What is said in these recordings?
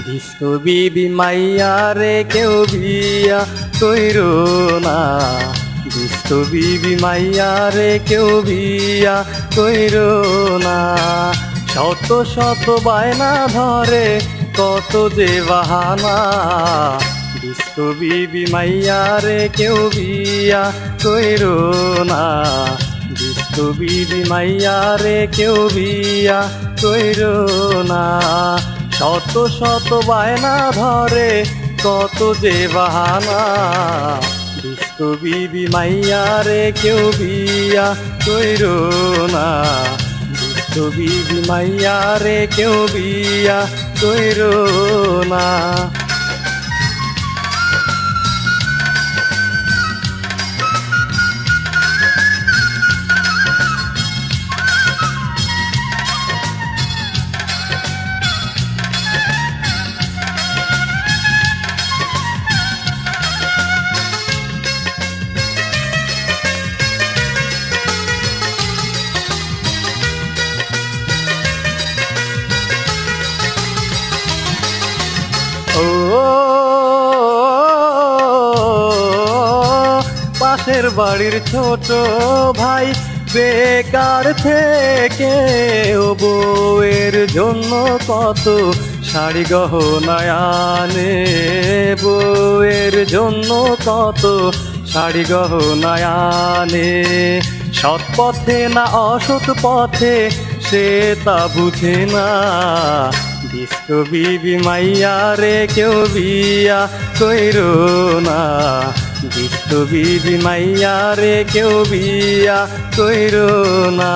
Disco বিবি মাইয়া রে কেউ বিয়া কইরো না। ডিস্কো বিবি মাইয়া রে কেউ বিয়া কইরো না। শত শত বায়না ধরে কত যে বাহানা। ডিস্কো বিবি মাইয়া রে কেউ বিয়া কইরো না। ডিস্কো বিবি মাইয়া রে কেউ বিয়া কইরো না। শত শত বায়না ধরে কত যে বাহানা। ডিস্কো বিবি মাইয়া রে কেউ বিয়া কইরো না। ডিস্কো বিবি মাইয়া রে কেউ বিয়া কইরো না। ও পাশের বাড়ির ছোট ভাই বেকার থেকে ও বউয়ের জন্য কত শাড়ি গহনায় আনে। বউয়ের জন্য কত শাড়ি গহনায় আনে। সৎ পথে না অসৎ পথে সে তা বুঝে না। ডিস্কো বিবি মাইয়া রে কেউ বিয়া কইরো না। ডিস্কো বিবি মাইয়া রে কেউ বিয়া কইরো না।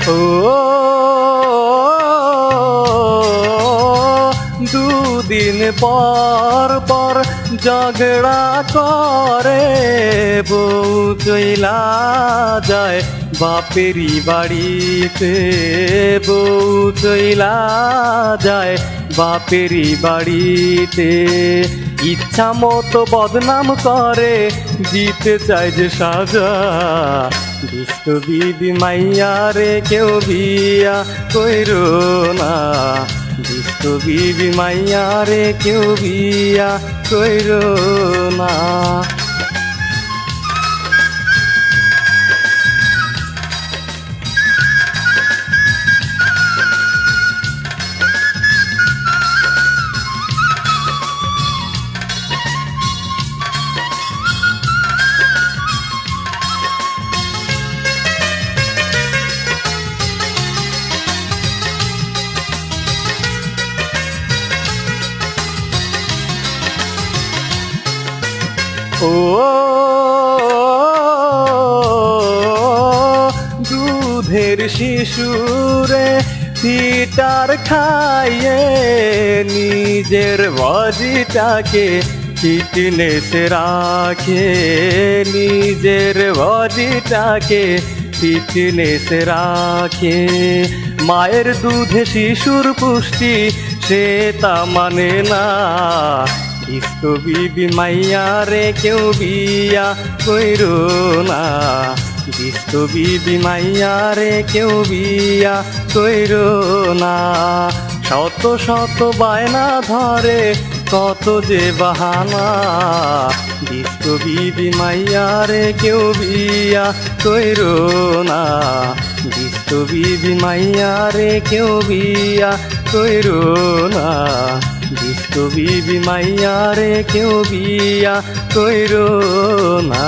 ও দুদিন পর পর ঝগড়া করে বউ চইলা যায় বাপেরই বাড়িতে। বউ চইলা যায় বাপেরই বাড়িতে। ইচ্ছা মতো বদনাম করে জিতে চায় যে সাজা। ডিস্কো বিবি মাইয়া রে কেউ বিয়া কইরো না। ডিস্কো বিবি মাইয়া রে কেউ বিয়া কইরো না। ও দুধের শিশুরে ফিটার খাইয়ে নিজের বজিটাকে ফিটনেসে রাখে। নিজের বজিটাকে ফিটনেসে রাখে। মায়ের দুধে শিশুর পুষ্টি সে তা মানে না। ডিস্কো বিবি মাইয়া রে কেউ বিয়া কইরো না। ডিস্কো বিবি মাইয়া রে কেউ বিয়া কইরো না। শত শত বায়না ধরে কত যে বাহানা। ডিস্কো বিবি মাইয়া রে কেউ বিয়া কইরো না। ডিস্কো বিবি মাইয়া রে কেউ বিয়া কইরো না। ডিস্কো বিবি মাইয়া রে কেউ বিয়া কইরো না।